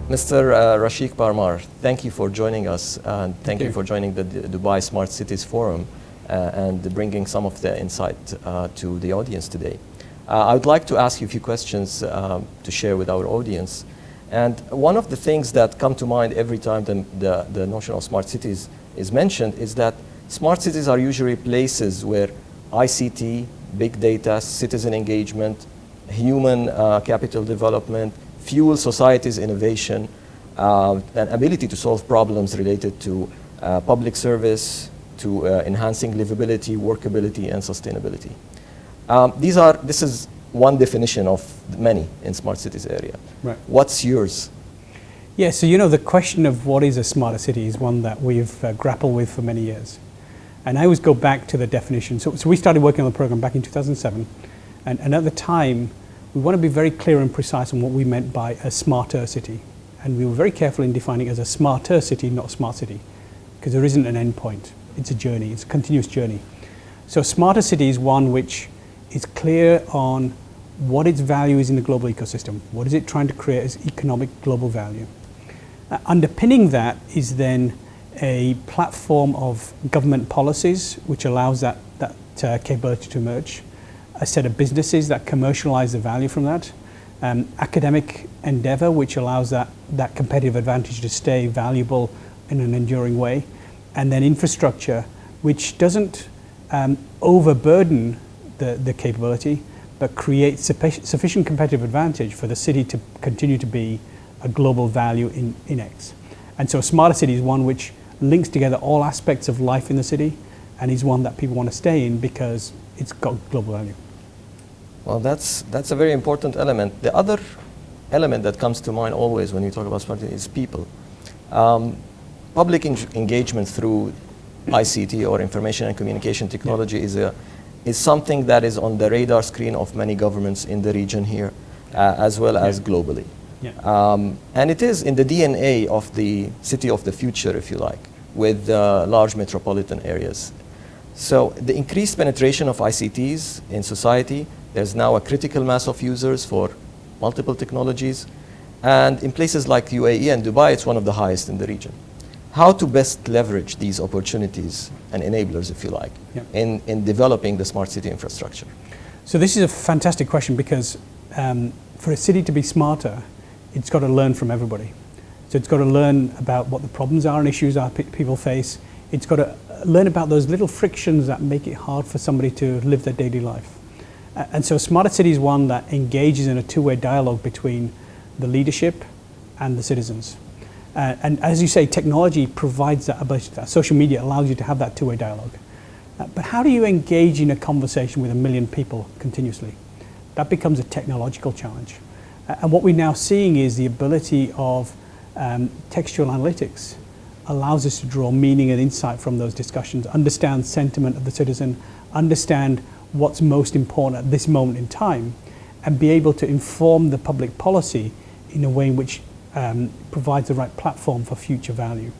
Mr. Rashik Parmar, thank you for joining us, and thank you for joining the Dubai Smart Cities Forum and bringing some of the insight to the audience today. I would like to ask you a few questions to share with our audience. And one of the things that come to mind every time the notion of smart cities is mentioned is that smart cities are usually places where ICT, big data, citizen engagement, human capital development, fuel society's innovation, and ability to solve problems related to public service, to enhancing livability, workability, and sustainability. This is one definition of many in smart cities area. Right. What's yours? Yeah, so you know, the question of what is a smarter city is one that we've grappled with for many years. And I always go back to the definition. So we started working on the program back in 2007. And at the time, we want to be very clear and precise on what we meant by a smarter city. And we were very careful in defining it as a smarter city, not a smart city, because there isn't an end point. It's a journey, it's a continuous journey. So a smarter city is one which is clear on what its value is in the global ecosystem. What is it trying to create as economic global value? Underpinning that is then a platform of government policies which allows that capability to emerge, a set of businesses that commercialize the value from that, academic endeavor which allows that competitive advantage to stay valuable in an enduring way, and then infrastructure which doesn't overburden the capability, but create sufficient competitive advantage for the city to continue to be a global value in X. And so a smarter city is one which links together all aspects of life in the city and is one that people want to stay in because it's got global value. Well, that's a very important element. The other element that comes to mind always when you talk about smart city is people. Public engagement through ICT or information and communication technology is something that is on the radar screen of many governments in the region here, as well as globally. And it is in the DNA of the city of the future, if you like, with large metropolitan areas. So the increased penetration of ICTs in society, there's now a critical mass of users for multiple technologies. And in places like UAE and Dubai, it's one of the highest in the region. How to best leverage these opportunities and enablers, if you like, in developing the smart city infrastructure? So this is a fantastic question because for a city to be smarter, it's got to learn from everybody. So it's got to learn about what the problems are and issues are people face. It's got to learn about those little frictions that make it hard for somebody to live their daily life. And so a smarter city is one that engages in a two-way dialogue between the leadership and the citizens. And as you say, technology provides that ability. That social media allows you to have that two-way dialogue. But how do you engage in a conversation with 1 million people continuously? That becomes a technological challenge. And what we're now seeing is the ability of textual analytics allows us to draw meaning and insight from those discussions, understand sentiment of the citizen, understand what's most important at this moment in time, and be able to inform the public policy in a way in which provides the right platform for future value.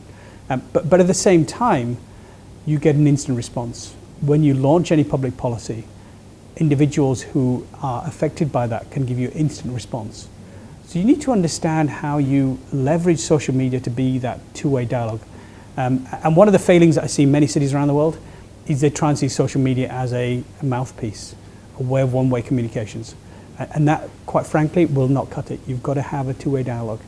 But at the same time, you get an instant response. When you launch any public policy, individuals who are affected by that can give you instant response. So you need to understand how you leverage social media to be that two-way dialogue. And one of the failings that I see in many cities around the world is they try and see social media as a mouthpiece, a way of one-way communications. And that, quite frankly, will not cut it. You've got to have a two-way dialogue.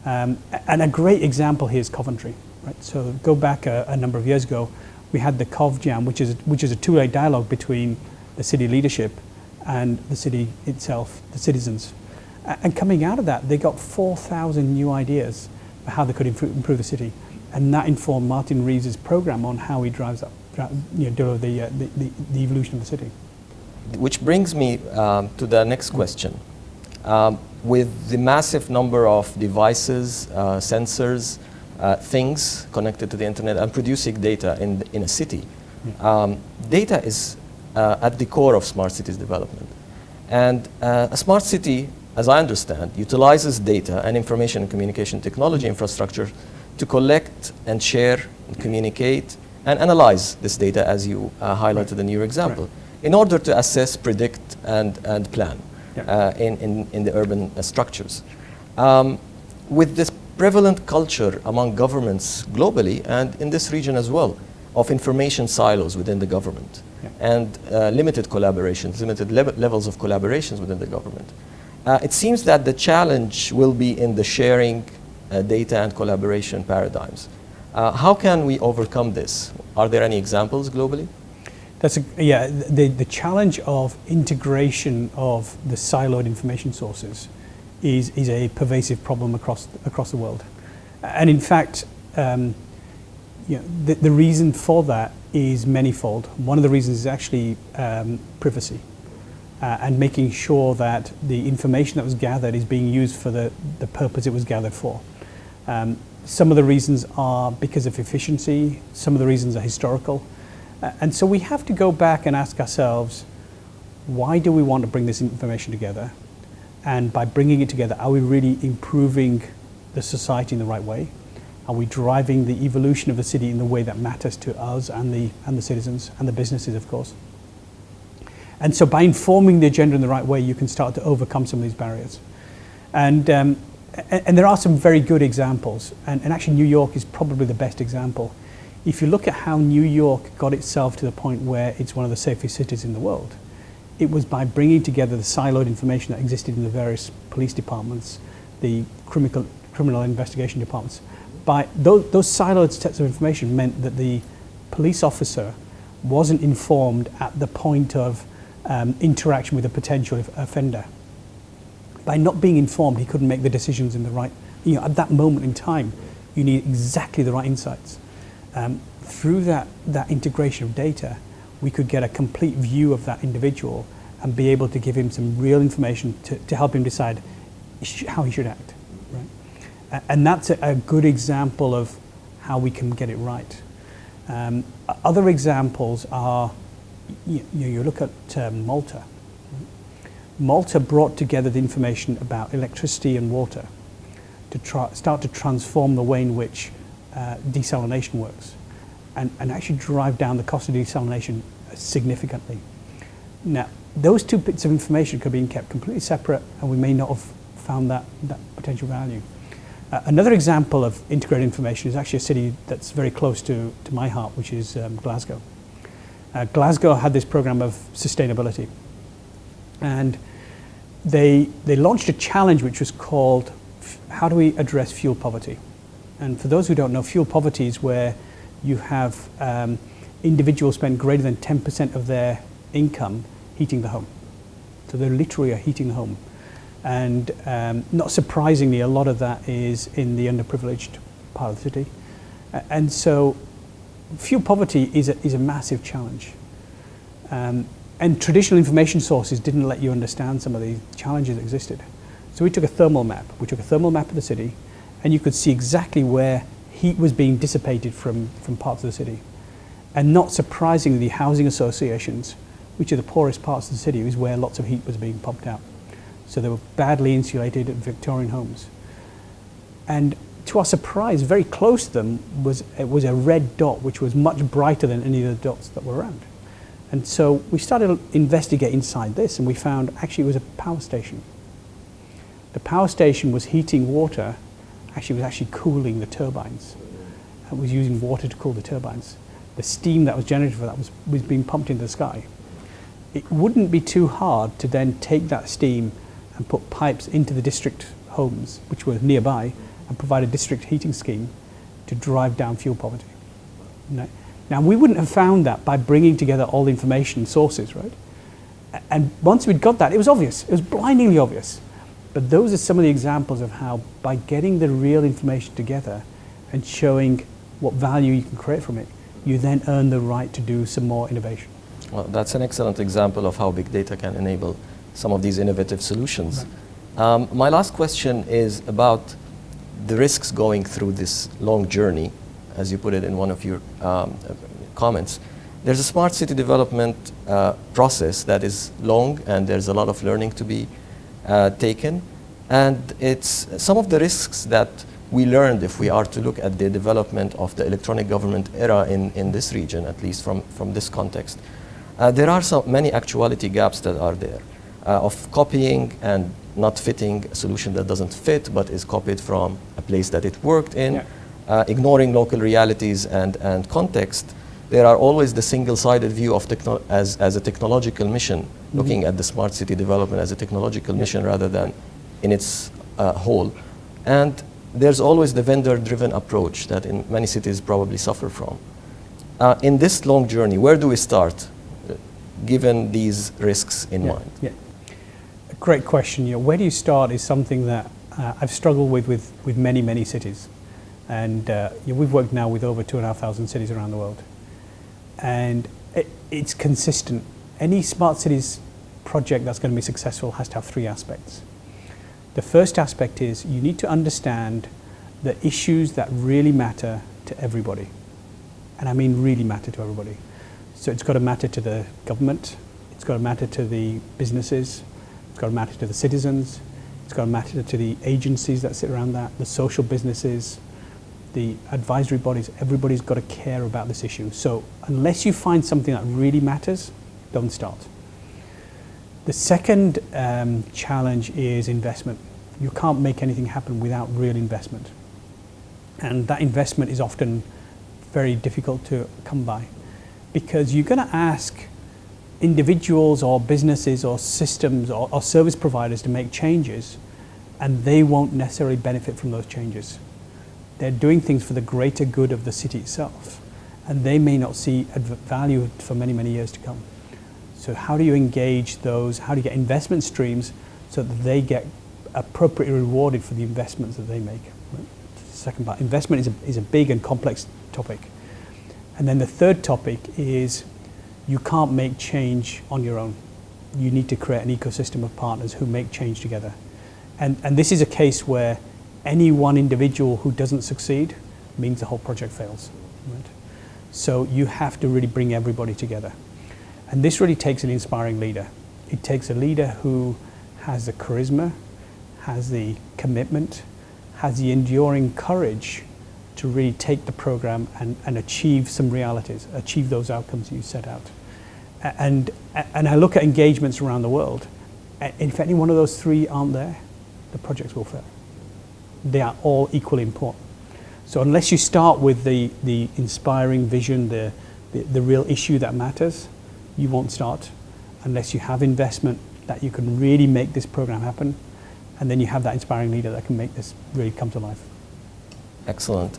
And a great example here is Coventry. Right? So go back a number of years ago, we had the Cov Jam, which is a two-way dialogue between the city leadership and the city itself, the citizens. And coming out of that, they got 4,000 new ideas for how they could improve the city. And that informed Martin Reeves' program on how he drives up, the evolution of the city. Which brings me to the next question. With the massive number of devices, sensors, things connected to the internet and producing data in a city, data is at the core of smart cities development. And a smart city, as I understand, utilizes data and information and communication technology infrastructure to collect and share and communicate and analyze this data, as you highlighted in your example, in order to assess, predict, and plan in the urban structures. With this prevalent culture among governments globally and in this region as well of information silos within the government and limited collaborations, limited levels of collaborations within the government. It seems that the challenge will be in the sharing data and collaboration paradigms. How can we overcome this? Are there any examples globally? The challenge of integration of the siloed information sources is a pervasive problem across the world. And in fact, the reason for that is manifold. One of the reasons is actually privacy and making sure that the information that was gathered is being used for the purpose it was gathered for. Some of the reasons are because of efficiency, some of the reasons are historical. And so we have to go back and ask ourselves, why do we want to bring this information together? And by bringing it together, are we really improving the society in the right way? Are we driving the evolution of the city in the way that matters to us and the citizens and the businesses, of course? And so by informing the agenda in the right way, you can start to overcome some of these barriers. And there are some very good examples. And actually, New York is probably the best example. If you look at how New York got itself to the point where it's one of the safest cities in the world, it was by bringing together the siloed information that existed in the various police departments, the criminal investigation departments. By those siloed sets of information meant that the police officer wasn't informed at the point of interaction with a potential offender. By not being informed, he couldn't make the decisions in the right, at that moment in time, you need exactly the right insights. Through that integration of data, we could get a complete view of that individual and be able to give him some real information to help him decide how he should act. Right? And that's a good example of how we can get it right. Other examples are, you look at Malta. Malta brought together the information about electricity and water to start to transform the way in which desalination works and actually drive down the cost of desalination significantly. Now, those two bits of information could have been kept completely separate and we may not have found that potential value. Another example of integrated information is actually a city that's very close to my heart, which is Glasgow. Glasgow had this program of sustainability, and they launched a challenge which was called, how do we address fuel poverty? And for those who don't know, fuel poverty is where you have individuals spend greater than 10% of their income heating the home. So they literally are heating the home. And not surprisingly, a lot of that is in the underprivileged part of the city. And so fuel poverty is a massive challenge. And traditional information sources didn't let you understand some of the challenges that existed. So we took a thermal map. We took a thermal map of the city, and you could see exactly where heat was being dissipated from parts of the city. And not surprisingly, the housing associations, which are the poorest parts of the city, is where lots of heat was being pumped out. So they were badly insulated Victorian homes. And to our surprise, very close to them was a red dot, which was much brighter than any of the dots that were around. And so we started to investigate inside this, and we found actually it was a power station. The power station was heating water, was actually cooling the turbines. It was using water to cool the turbines. The steam that was generated for that was being pumped into the sky. It wouldn't be too hard to then take that steam and put pipes into the district homes, which were nearby, and provide a district heating scheme to drive down fuel poverty. Now, we wouldn't have found that by bringing together all the information sources, right? And once we'd got that, it was obvious. It was blindingly obvious. But those are some of the examples of how, by getting the real information together and showing what value you can create from it, you then earn the right to do some more innovation. Well, that's an excellent example of how big data can enable some of these innovative solutions. Right. My last question is about the risks going through this long journey, as you put it in one of your comments. There's a smart city development process that is long, and there's a lot of learning to be taken. And it's some of the risks that we learned, if we are to look at the development of the electronic government era in this region, at least from this context. There are many actuality gaps that are there of copying and not fitting a solution that doesn't fit, but is copied from a place that it worked in, ignoring local realities and context. There are always the single-sided view of as a technological mission, looking at the smart city development as a technological mission rather than in its whole. And there's always the vendor-driven approach that in many cities probably suffer from. In this long journey, where do we start, given these risks in mind? Yeah. A great question. You know, where do you start is something that I've struggled with many cities. And you know, we've worked now with over 2,500 cities around the world. And it's consistent. Any smart cities project that's going to be successful has to have three aspects. The first aspect is you need to understand the issues that really matter to everybody. And I mean really matter to everybody. So it's got to matter to the government, it's got to matter to the businesses, it's got to matter to the citizens, it's got to matter to the agencies that sit around that, the social businesses, the advisory bodies. Everybody's got to care about this issue. So unless you find something that really matters, don't start. The second challenge is investment. You can't make anything happen without real investment. And that investment is often very difficult to come by, because you're going to ask individuals or businesses or systems or service providers to make changes, and they won't necessarily benefit from those changes. They're doing things for the greater good of the city itself, and they may not see value for many years to come. So how do you engage those? How do you get investment streams so that they get appropriately rewarded for the investments that they make? Right? The second part, investment is a big and complex topic. And then the third topic is you can't make change on your own. You need to create an ecosystem of partners who make change together. And this is a case where any one individual who doesn't succeed means the whole project fails. Right? So you have to really bring everybody together. And this really takes an inspiring leader. It takes a leader who has the charisma, has the commitment, has the enduring courage to really take the program and achieve some realities, achieve those outcomes you set out. And I look at engagements around the world, and if any one of those three aren't there, the projects will fail. They are all equally important. So unless you start with the inspiring vision, the real issue that matters, you won't start unless you have investment that you can really make this program happen, and then you have that inspiring leader that can make this really come to life. Excellent.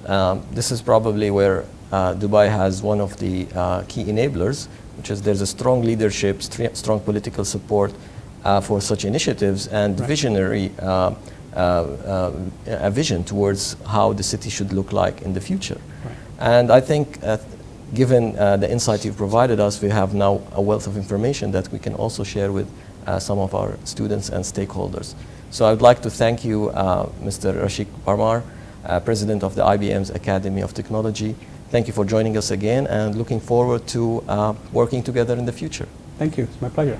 This is probably where Dubai has one of the key enablers, which is there's a strong leadership, strong political support for such initiatives, and visionary a vision towards how the city should look like in the future. Right. And I think given the insight you've provided us, we have now a wealth of information that we can also share with some of our students and stakeholders. So I would like to thank you, Mr. Rashid Parmar, President of the IBM's Academy of Technology. Thank you for joining us again, and looking forward to working together in the future. Thank you. It's my pleasure.